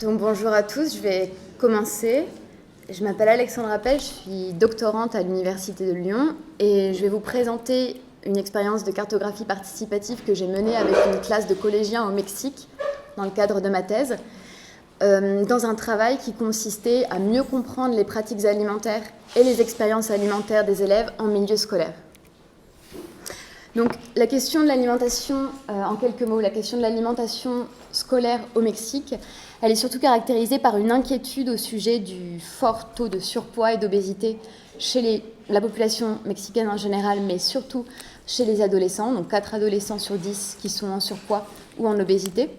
Donc bonjour à tous, je vais commencer. Je m'appelle Alexandra Appel, je suis doctorante à l'Université de Lyon et je vais vous présenter une expérience de cartographie participative que j'ai menée avec une classe de collégiens au Mexique dans le cadre de ma thèse, dans un travail qui consistait à mieux comprendre les pratiques alimentaires et les expériences alimentaires des élèves en milieu scolaire. Donc la question de l'alimentation, en quelques mots, la question de l'alimentation scolaire au Mexique, elle est surtout caractérisée par une inquiétude au sujet du fort taux de surpoids et d'obésité chez la population mexicaine en général, mais surtout chez les adolescents, donc 4 adolescents sur 10 qui sont en surpoids ou en obésité.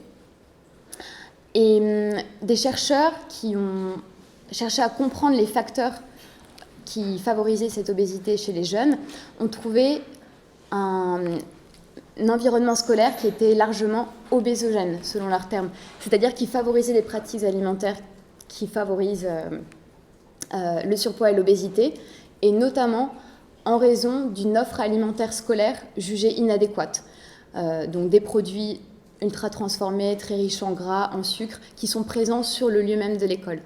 Et des chercheurs qui ont cherché à comprendre les facteurs qui favorisaient cette obésité chez les jeunes ont trouvé un environnement scolaire qui était largement obésogène, selon leurs termes, c'est-à-dire qui favorisait des pratiques alimentaires qui favorisent le surpoids et l'obésité, et notamment en raison d'une offre alimentaire scolaire jugée inadéquate. Donc des produits ultra transformés, très riches en gras, en sucre, qui sont présents sur le lieu même de l'école.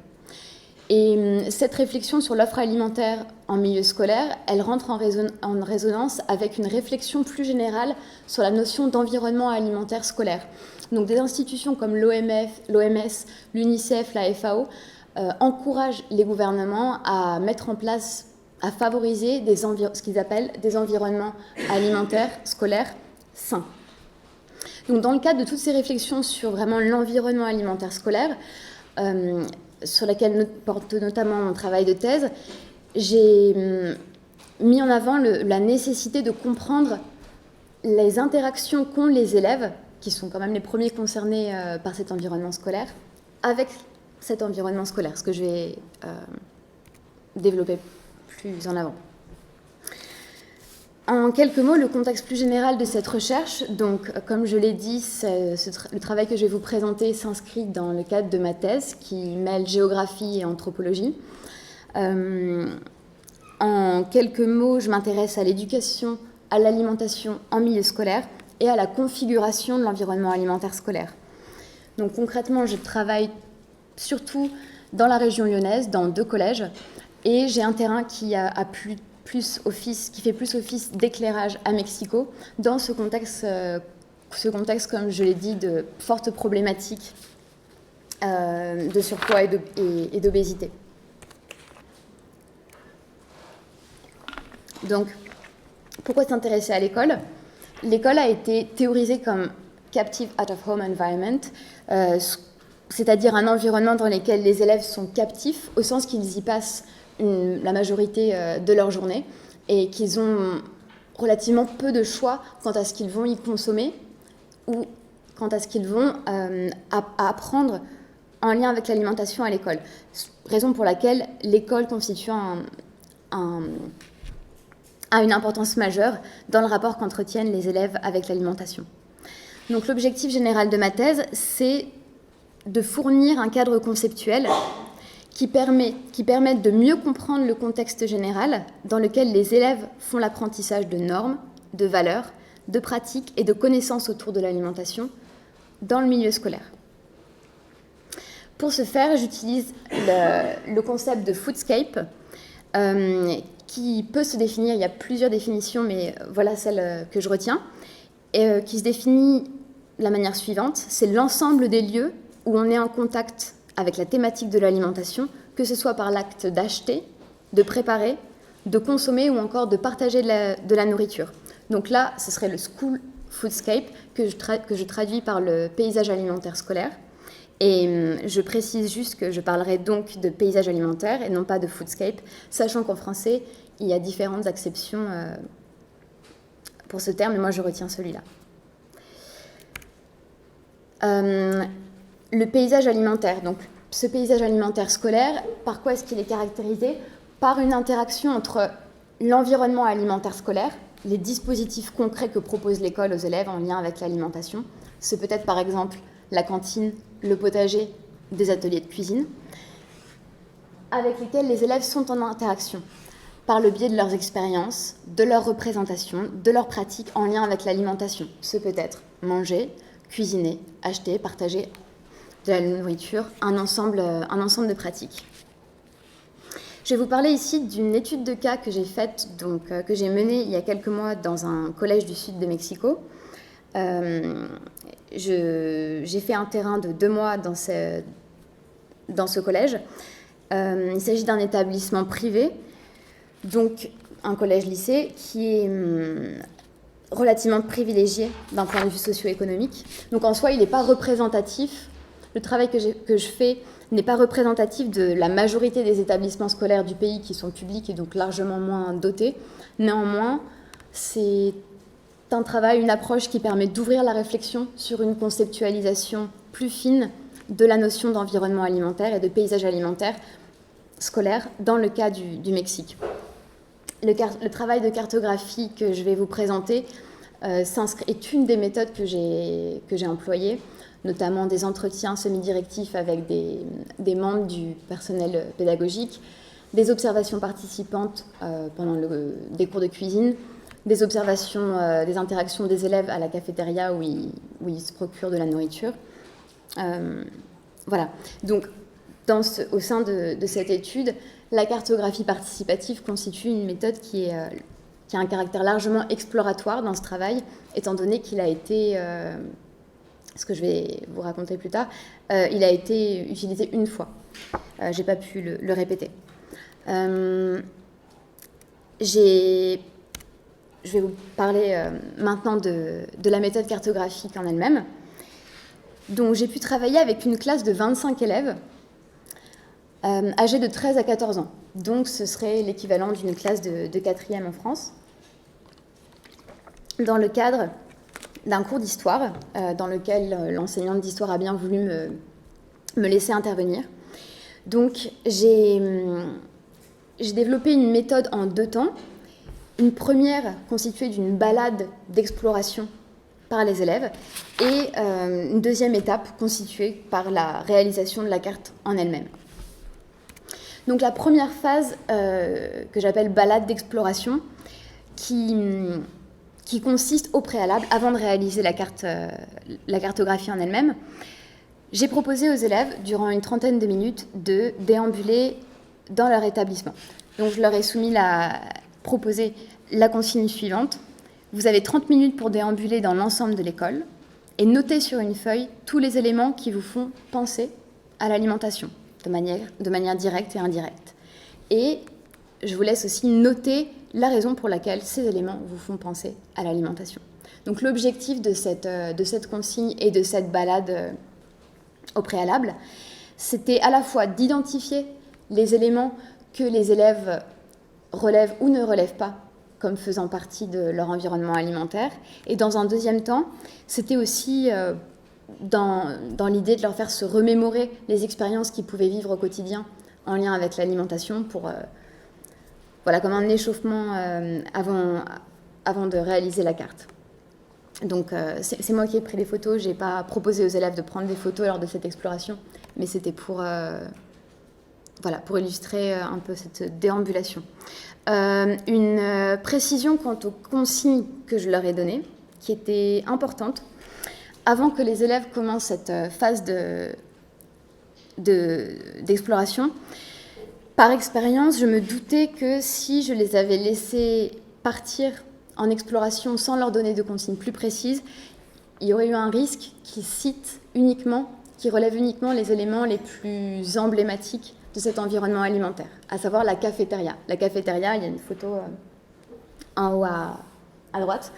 Et cette réflexion sur l'offre alimentaire en milieu scolaire, elle rentre en résonance avec une réflexion plus générale sur la notion d'environnement alimentaire scolaire. Donc des institutions comme l'OMS, l'UNICEF, la FAO encouragent les gouvernements à mettre en place, à favoriser ce qu'ils appellent des environnements alimentaires scolaires sains. Donc dans le cadre de toutes ces réflexions sur vraiment l'environnement alimentaire scolaire, sur laquelle porte notamment mon travail de thèse, j'ai mis en avant la nécessité de comprendre les interactions qu'ont les élèves, qui sont quand même les premiers concernés par cet environnement scolaire, avec cet environnement scolaire, ce que je vais développer plus en avant. En quelques mots, le contexte plus général de cette recherche, donc comme je l'ai dit, le travail que je vais vous présenter s'inscrit dans le cadre de ma thèse qui mêle géographie et anthropologie. En quelques mots, je m'intéresse à l'éducation, à l'alimentation en milieu scolaire et à la configuration de l'environnement alimentaire scolaire. Donc concrètement, je travaille surtout dans la région lyonnaise, dans 2 collèges, et j'ai un terrain qui fait plus office d'éclairage à Mexico, dans ce contexte, comme je l'ai dit, de fortes problématiques de surpoids et d'obésité. Donc, pourquoi s'intéresser à l'école ? L'école a été théorisée comme Captive Out-of-Home Environment, c'est-à-dire un environnement dans lequel les élèves sont captifs, au sens qu'ils y passent la majorité de leur journée et qu'ils ont relativement peu de choix quant à ce qu'ils vont y consommer ou quant à ce qu'ils vont apprendre en lien avec l'alimentation à l'école. Raison pour laquelle l'école constitue a une importance majeure dans le rapport qu'entretiennent les élèves avec l'alimentation. Donc l'objectif général de ma thèse, c'est de fournir un cadre conceptuel qui permettent de mieux comprendre le contexte général dans lequel les élèves font l'apprentissage de normes, de valeurs, de pratiques et de connaissances autour de l'alimentation dans le milieu scolaire. Pour ce faire, j'utilise le concept de foodscape qui peut se définir, il y a plusieurs définitions, mais voilà celle que je retiens, et qui se définit de la manière suivante, c'est l'ensemble des lieux où on est en contact avec la thématique de l'alimentation, que ce soit par l'acte d'acheter, de préparer, de consommer ou encore de partager de la nourriture. Donc là, ce serait le school foodscape que je traduis par le paysage alimentaire scolaire. Et je précise juste que je parlerai donc de paysage alimentaire et non pas de foodscape, sachant qu'en français, il y a différentes acceptions pour ce terme, et moi je retiens celui-là. Le paysage alimentaire, donc ce paysage alimentaire scolaire, par quoi est-ce qu'il est caractérisé ? Par une interaction entre l'environnement alimentaire scolaire, les dispositifs concrets que propose l'école aux élèves en lien avec l'alimentation. Ce peut être par exemple la cantine, le potager, des ateliers de cuisine, avec lesquels les élèves sont en interaction par le biais de leurs expériences, de leurs représentations, de leurs pratiques en lien avec l'alimentation. Ce peut être manger, cuisiner, acheter, partager, de la nourriture un ensemble de pratiques. Je vais vous parler ici d'une étude de cas que j'ai faite, que j'ai menée il y a quelques mois dans un collège du sud de Mexico. J'ai fait un terrain de 2 mois dans ce collège. Il s'agit d'un établissement privé, donc un collège-lycée qui est relativement privilégié d'un point de vue socio-économique. Donc en soi, il n'est pas représentatif. Le travail que je fais n'est pas représentatif de la majorité des établissements scolaires du pays qui sont publics et donc largement moins dotés. Néanmoins, c'est un travail, une approche qui permet d'ouvrir la réflexion sur une conceptualisation plus fine de la notion d'environnement alimentaire et de paysage alimentaire scolaire dans le cas du Mexique. Le travail de cartographie que je vais vous présenter est une des méthodes que j'ai employées, notamment des entretiens semi-directifs avec des membres du personnel pédagogique, des observations participantes pendant des cours de cuisine, des observations, des interactions des élèves à la cafétéria où ils se procurent de la nourriture. Voilà. Donc, au sein de cette étude, la cartographie participative constitue une méthode qui a un caractère largement exploratoire dans ce travail, étant donné qu'il a été, ce que je vais vous raconter plus tard, il a été utilisé une fois. Je n'ai pas pu le répéter. Je vais vous parler maintenant de la méthode cartographique en elle-même. Donc, j'ai pu travailler avec une classe de 25 élèves âgés de 13 à 14 ans. Donc, ce serait l'équivalent d'une classe de 4e en France. Dans le cadre d'un cours d'histoire, dans lequel l'enseignante d'histoire a bien voulu me laisser intervenir. Donc, j'ai développé une méthode en 2 temps. Une première constituée d'une balade d'exploration par les élèves et une deuxième étape constituée par la réalisation de la carte en elle-même. Donc la première phase que j'appelle balade d'exploration qui consiste au préalable, avant de réaliser la cartographie en elle-même, j'ai proposé aux élèves, durant une trentaine de minutes, de déambuler dans leur établissement. Donc je leur ai proposé la consigne suivante. Vous avez 30 minutes pour déambuler dans l'ensemble de l'école et noter sur une feuille tous les éléments qui vous font penser à l'alimentation, de manière directe et indirecte. Et je vous laisse aussi noter la raison pour laquelle ces éléments vous font penser à l'alimentation. Donc l'objectif de cette consigne et de cette balade au préalable, c'était à la fois d'identifier les éléments que les élèves relèvent ou ne relèvent pas comme faisant partie de leur environnement alimentaire. Et dans un deuxième temps, c'était aussi dans l'idée de leur faire se remémorer les expériences qu'ils pouvaient vivre au quotidien en lien avec l'alimentation pour, comme un échauffement avant de réaliser la carte. Donc c'est moi qui ai pris les photos, je n'ai pas proposé aux élèves de prendre des photos lors de cette exploration, mais c'était pour illustrer un peu cette déambulation. Une précision quant aux consignes que je leur ai données, qui était importante. Avant que les élèves commencent cette phase d'exploration, par expérience, je me doutais que si je les avais laissés partir en exploration sans leur donner de consignes plus précises, il y aurait eu un risque qui relève uniquement les éléments les plus emblématiques de cet environnement alimentaire, à savoir la cafétéria. La cafétéria, il y a une photo en haut à droite.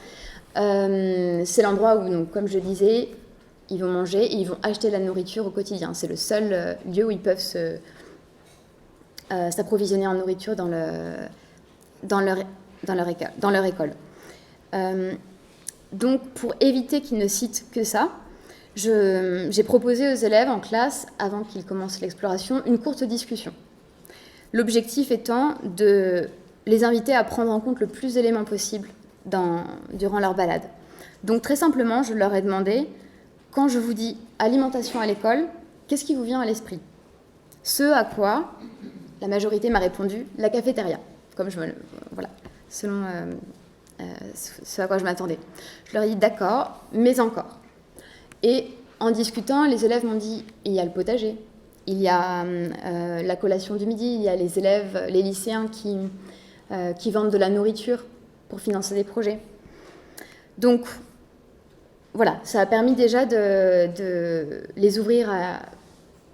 C'est l'endroit où, donc, comme je disais, ils vont manger et ils vont acheter de la nourriture au quotidien. C'est le seul lieu où ils peuvent s'approvisionner en nourriture dans leur école. Donc, pour éviter qu'ils ne citent que ça, j'ai proposé aux élèves en classe, avant qu'ils commencent l'exploration, une courte discussion. L'objectif étant de les inviter à prendre en compte le plus d'éléments possible durant leur balade. Donc très simplement, je leur ai demandé, quand je vous dis alimentation à l'école, qu'est-ce qui vous vient à l'esprit? Ce à quoi la majorité m'a répondu, la cafétéria, selon ce à quoi je m'attendais. Je leur ai dit d'accord, mais encore. Et En discutant, les élèves m'ont dit, il y a le potager, il y a la collation du midi, il y a les élèves, les lycéens qui vendent de la nourriture pour financer des projets. Donc, voilà, ça a permis déjà de les ouvrir à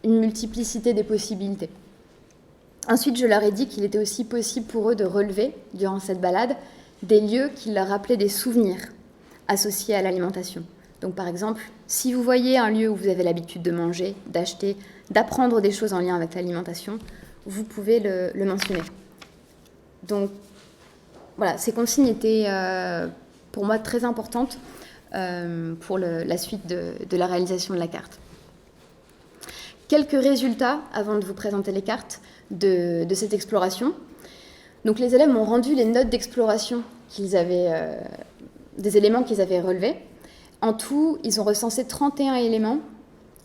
une multiplicité des possibilités. Ensuite, je leur ai dit qu'il était aussi possible pour eux de relever, durant cette balade, des lieux qui leur rappelaient des souvenirs associés à l'alimentation. Donc, par exemple, si vous voyez un lieu où vous avez l'habitude de manger, d'acheter, d'apprendre des choses en lien avec l'alimentation, vous pouvez le mentionner. Donc, voilà, ces consignes étaient pour moi très importantes pour la suite de la réalisation de la carte. Quelques résultats avant de vous présenter les cartes de cette exploration. Donc les élèves m'ont rendu les notes d'exploration des éléments qu'ils avaient relevés. En tout, ils ont recensé 31 éléments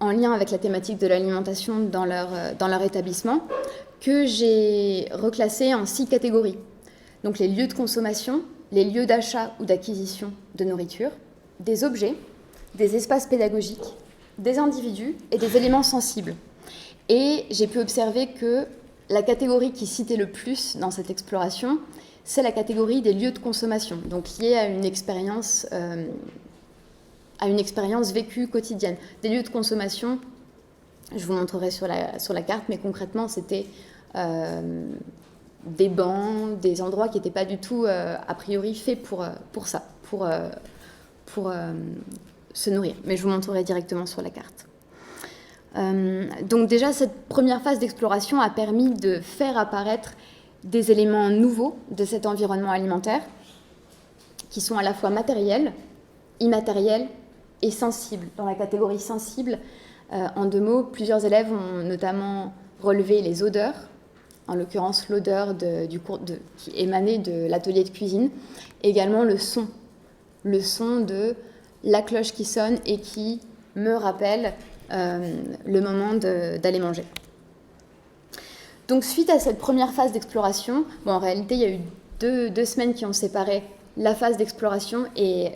en lien avec la thématique de l'alimentation dans leur établissement, que j'ai reclassés en 6 catégories. Donc les lieux de consommation, les lieux d'achat ou d'acquisition de nourriture, des objets, des espaces pédagogiques, des individus et des éléments sensibles. Et j'ai pu observer que la catégorie qui citait le plus dans cette exploration, c'est la catégorie des lieux de consommation, donc liée à une expérience vécue quotidienne. Des lieux de consommation, je vous montrerai sur la carte, mais concrètement, c'était des bancs, des endroits qui n'étaient pas du tout, a priori, faits pour ça, pour se nourrir. Mais je vous montrerai directement sur la carte. Donc déjà, cette première phase d'exploration a permis de faire apparaître des éléments nouveaux de cet environnement alimentaire qui sont à la fois matériels, immatériels et sensibles. Dans la catégorie sensible, en 2 mots, plusieurs élèves ont notamment relevé les odeurs, en l'occurrence l'odeur qui émanait de l'atelier de cuisine, également le son de la cloche qui sonne et qui me rappelle le moment d'aller manger. Donc suite à cette première phase d'exploration, en réalité il y a eu deux semaines qui ont séparé la phase d'exploration et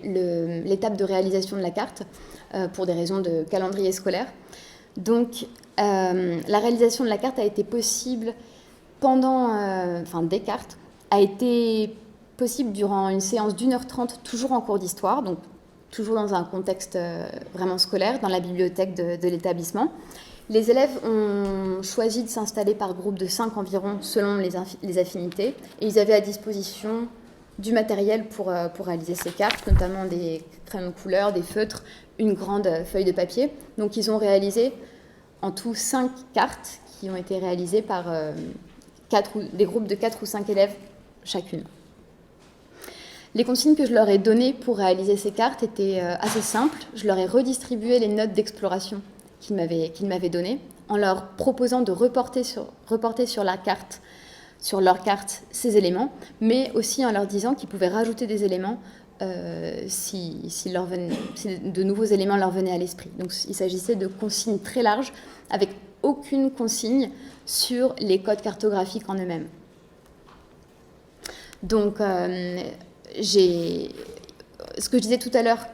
l'étape de réalisation de la carte pour des raisons de calendrier scolaire. Donc la réalisation de la carte a été possible des cartes, a été possible durant une séance d'1h30, toujours en cours d'histoire, donc toujours dans un contexte vraiment scolaire, dans la bibliothèque de l'établissement. Les élèves ont choisi de s'installer par groupe de 5 environ, selon les affinités, et ils avaient à disposition du matériel pour réaliser ces cartes, notamment des crayons de couleur, des feutres, une grande feuille de papier. Donc ils ont réalisé en tout 5 cartes qui ont été réalisées par des groupes de 4 ou 5 élèves chacune. Les consignes que je leur ai données pour réaliser ces cartes étaient assez simples. Je leur ai redistribué les notes d'exploration qu'ils m'avaient données, en leur proposant de reporter sur leur carte ces éléments, mais aussi en leur disant qu'ils pouvaient rajouter des éléments si de nouveaux éléments leur venaient à l'esprit. Donc il s'agissait de consignes très larges, avec aucune consigne sur les codes cartographiques en eux-mêmes. Donc ce que je disais tout à l'heure,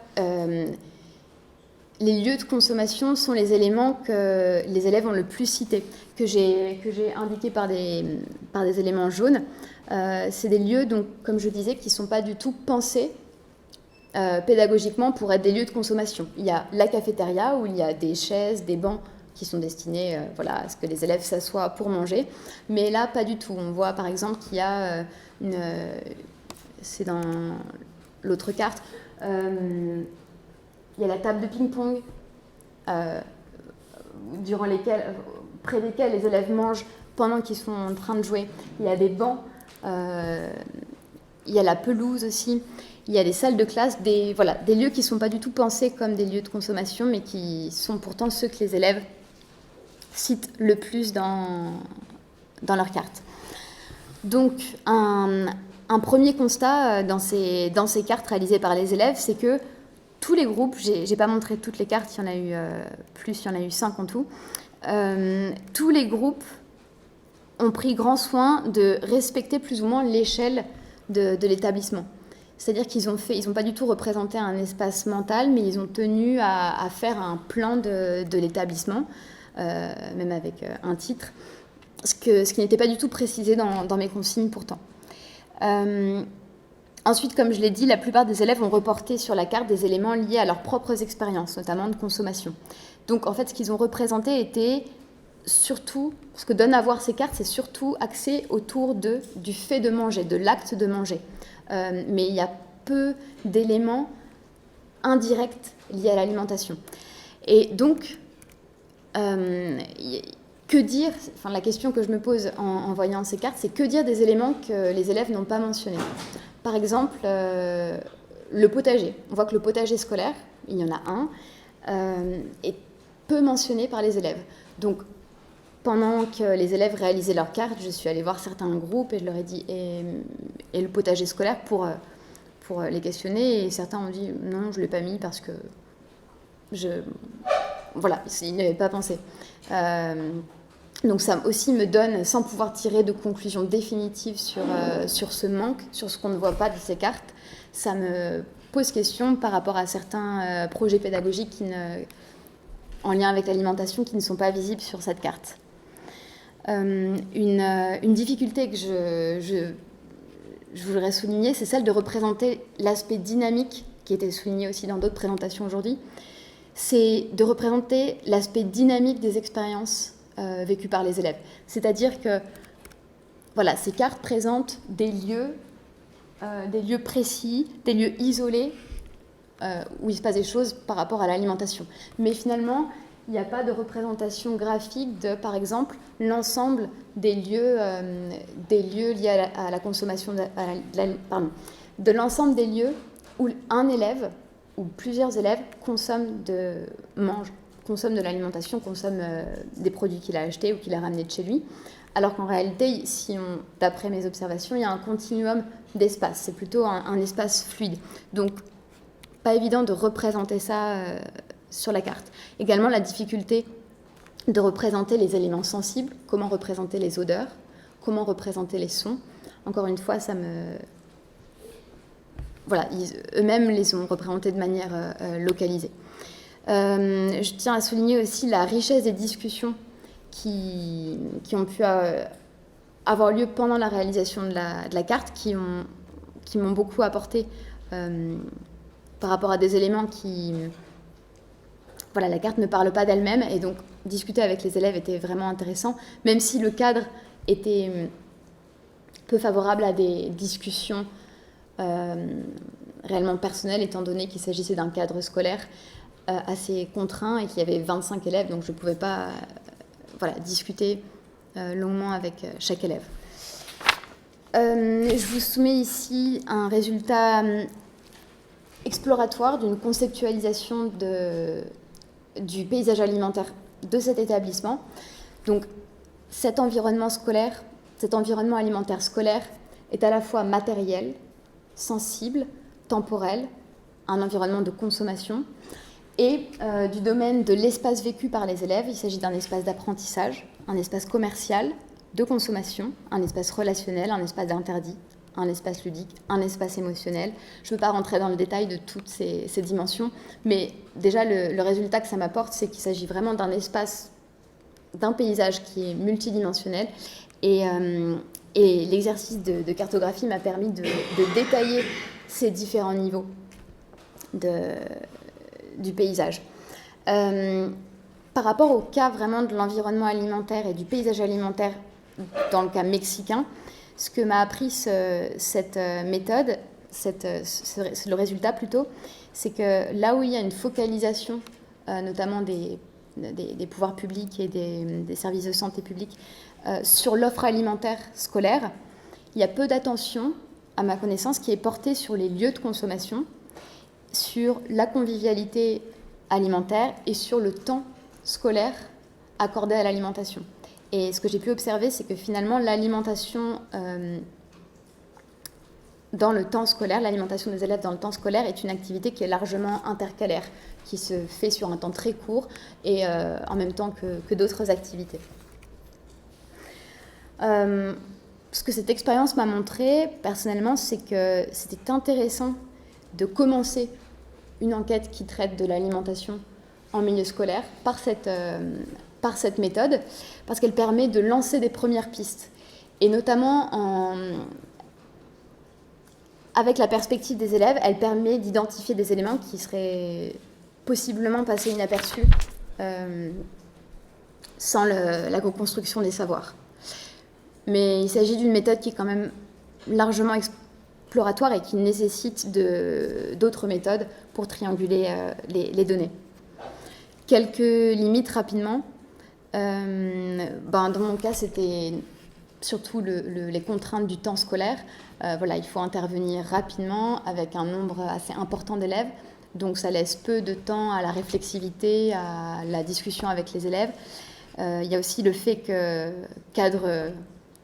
les lieux de consommation sont les éléments que les élèves ont le plus cités, que j'ai indiqués par des éléments jaunes. C'est des lieux, donc, comme je disais, qui ne sont pas du tout pensés pédagogiquement pour être des lieux de consommation. Il y a la cafétéria où il y a des chaises, des bancs qui sont destinés à ce que les élèves s'assoient pour manger. Mais là, pas du tout. On voit par exemple qu'il y a c'est dans l'autre carte, il y a la table de ping-pong près desquelles les élèves mangent pendant qu'ils sont en train de jouer. Il y a des bancs, il y a la pelouse aussi, il y a des salles de classe, des lieux qui ne sont pas du tout pensés comme des lieux de consommation, mais qui sont pourtant ceux que les élèves citent le plus dans leur carte. Donc, un premier constat dans ces cartes réalisées par les élèves, c'est que tous les groupes, j'ai pas montré toutes les cartes, il y en a eu plus, il y en a eu 5 en tout, tous les groupes ont pris grand soin de respecter plus ou moins l'échelle de l'établissement. C'est-à-dire qu'ils n'ont pas du tout représenté un espace mental, mais ils ont tenu à faire un plan de l'établissement, même avec un titre, ce qui n'était pas du tout précisé dans mes consignes pourtant. Ensuite, comme je l'ai dit, la plupart des élèves ont reporté sur la carte des éléments liés à leurs propres expériences, notamment de consommation. Donc en fait, ce qu'ils ont représenté était surtout, ce que donnent à voir ces cartes, c'est surtout axé autour du fait de manger, de l'acte de manger. Mais il y a peu d'éléments indirects liés à l'alimentation. Et donc, que dire, enfin, la question que je me pose en voyant ces cartes, c'est que dire des éléments que les élèves n'ont pas mentionnés. Par exemple, le potager. On voit que le potager scolaire, il y en a un, est peu mentionné par les élèves. Donc, pendant que les élèves réalisaient leurs cartes, je suis allée voir certains groupes et je leur ai dit et le potager scolaire pour les questionner. Et certains ont dit non, je ne l'ai pas mis parce que voilà, ils n'y avaient pas pensé. Donc ça aussi me donne, sans pouvoir tirer de conclusion définitive sur ce manque, sur ce qu'on ne voit pas de ces cartes, ça me pose question par rapport à certains projets pédagogiques en lien avec l'alimentation qui ne sont pas visibles sur cette carte. Une difficulté que je voudrais souligner, c'est celle de représenter l'aspect dynamique, qui était souligné aussi dans d'autres présentations aujourd'hui, c'est de représenter l'aspect dynamique des expériences vécues par les élèves. C'est-à-dire que voilà, ces cartes présentent des lieux précis, des lieux isolés où il se passe des choses par rapport à l'alimentation. Mais finalement, il n'y a pas de représentation graphique de, par exemple, l'ensemble des lieux liés à la consommation, de l'ensemble des lieux où un élève ou plusieurs élèves consomment de l'alimentation, consomment des produits qu'il a achetés ou qu'il a ramenés de chez lui. Alors qu'en réalité, d'après mes observations, il y a un continuum d'espace. C'est plutôt un espace fluide. Donc, pas évident de représenter ça sur la carte. Également, la difficulté de représenter les éléments sensibles, comment représenter les odeurs, comment représenter les sons. Encore une fois, eux-mêmes les ont représentés de manière localisée. Je tiens à souligner aussi la richesse des discussions qui ont pu avoir lieu pendant la réalisation de la carte, qui m'ont beaucoup apporté par rapport à des éléments qui... Voilà, la carte ne parle pas d'elle-même, et donc discuter avec les élèves était vraiment intéressant, même si le cadre était peu favorable à des discussions réellement personnelles, étant donné qu'il s'agissait d'un cadre scolaire assez contraint et qu'il y avait 25 élèves, donc je ne pouvais pas discuter longuement avec chaque élève. Je vous soumets ici un résultat exploratoire d'une conceptualisation du paysage alimentaire de cet établissement. Donc cet environnement alimentaire scolaire est à la fois matériel, sensible, temporel, un environnement de consommation, et du domaine de l'espace vécu par les élèves. Il s'agit d'un espace d'apprentissage, un espace commercial, de consommation, un espace relationnel, un espace d'interdit, un espace ludique, un espace émotionnel. Je ne veux pas rentrer dans le détail de toutes ces dimensions, mais déjà le résultat que ça m'apporte, c'est qu'il s'agit vraiment d'un espace, d'un paysage qui est multidimensionnel, et l'exercice de cartographie m'a permis de détailler ces différents niveaux du paysage. Par rapport au cas vraiment de l'environnement alimentaire et du paysage alimentaire dans le cas mexicain, ce que m'a appris cette méthode, le résultat plutôt, c'est que là où il y a une focalisation, notamment des pouvoirs publics et des services de santé publique, sur l'offre alimentaire scolaire, il y a peu d'attention, à ma connaissance, qui est portée sur les lieux de consommation, sur la convivialité alimentaire et sur le temps scolaire accordé à l'alimentation. Et ce que j'ai pu observer, c'est que finalement, l'alimentation dans le temps scolaire, l'alimentation des élèves dans le temps scolaire est une activité qui est largement intercalaire, qui se fait sur un temps très court et en même temps que d'autres activités. ce que cette expérience m'a montré, personnellement, c'est que c'était intéressant de commencer une enquête qui traite de l'alimentation en milieu scolaire par cette méthode, parce qu'elle permet de lancer des premières pistes. Et notamment, avec la perspective des élèves, elle permet d'identifier des éléments qui seraient possiblement passés inaperçus sans la co-construction des savoirs. Mais il s'agit d'une méthode qui est quand même largement exploratoire et qui nécessite d'autres méthodes pour trianguler les données. Quelques limites rapidement. Dans mon cas, c'était surtout les contraintes du temps scolaire. Il faut intervenir rapidement avec un nombre assez important d'élèves. Donc ça laisse peu de temps à la réflexivité, à la discussion avec les élèves. Il y a aussi le fait que cadre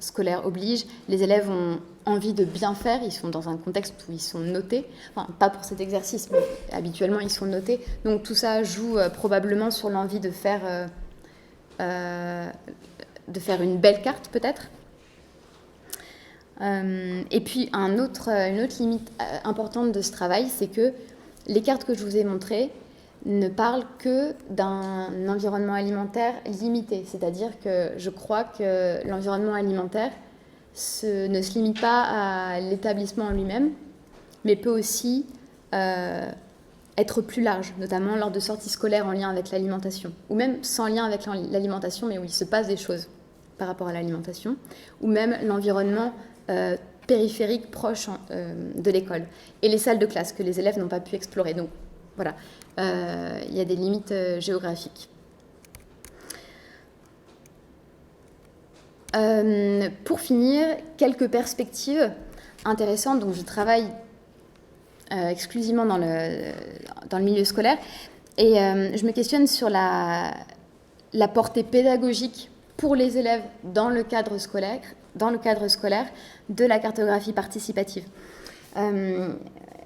scolaire oblige, les élèves ont envie de bien faire, ils sont dans un contexte où ils sont notés, enfin pas pour cet exercice, mais habituellement ils sont notés, donc tout ça joue probablement sur l'envie de faire une belle carte peut-être. Et puis une autre limite importante de ce travail, c'est que les cartes que je vous ai montrées ne parlent que d'un environnement alimentaire limité. C'est-à-dire que je crois que l'environnement alimentaire ne se limite pas à l'établissement en lui-même, mais peut aussi être plus large, notamment lors de sorties scolaires en lien avec l'alimentation, ou même sans lien avec l'alimentation, mais où il se passe des choses par rapport à l'alimentation, ou même l'environnement périphérique proche de l'école, et les salles de classe que les élèves n'ont pas pu explorer. Donc voilà, il y a des limites géographiques. Pour finir, quelques perspectives intéressantes. Donc je travaille exclusivement dans le milieu scolaire et je me questionne sur la portée pédagogique pour les élèves dans le cadre scolaire de la cartographie participative.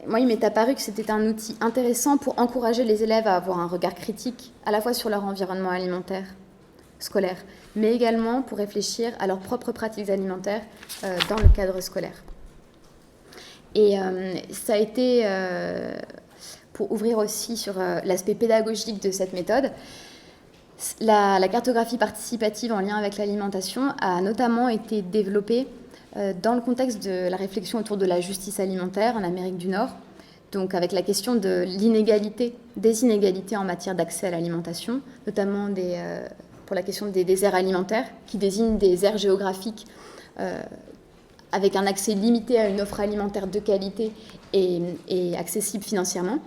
Moi, il m'est apparu que c'était un outil intéressant pour encourager les élèves à avoir un regard critique à la fois sur leur environnement alimentaire scolaire, mais également pour réfléchir à leurs propres pratiques alimentaires dans le cadre scolaire. Et ça a été, pour ouvrir aussi sur l'aspect pédagogique de cette méthode, la cartographie participative en lien avec l'alimentation a notamment été développée dans le contexte de la réflexion autour de la justice alimentaire en Amérique du Nord, donc avec la question de des inégalités en matière d'accès à l'alimentation, notamment pour la question des aires alimentaires, qui désignent des aires géographiques avec un accès limité à une offre alimentaire de qualité et accessible financièrement.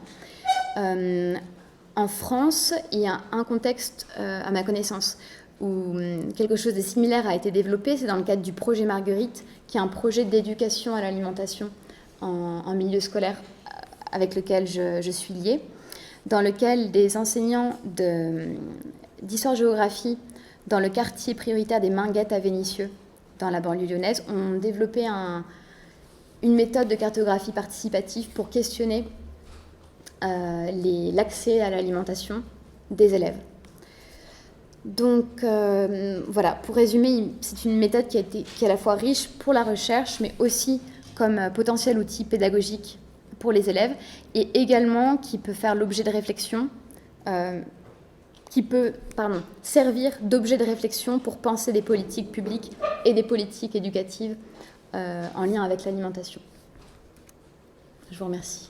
En France, il y a un contexte, à ma connaissance, où quelque chose de similaire a été développé. C'est dans le cadre du projet Marguerite, qui est un projet d'éducation à l'alimentation en milieu scolaire avec lequel je suis liée, dans lequel des enseignants d'histoire-géographie dans le quartier prioritaire des Minguettes à Vénissieux, dans la banlieue lyonnaise, ont développé une méthode de cartographie participative pour questionner l'accès à l'alimentation des élèves. Donc voilà, pour résumer, c'est une méthode qui est à la fois riche pour la recherche, mais aussi comme potentiel outil pédagogique pour les élèves, et également qui peut faire l'objet de réflexion, qui peut servir d'objet de réflexion pour penser des politiques publiques et des politiques éducatives en lien avec l'alimentation. Je vous remercie.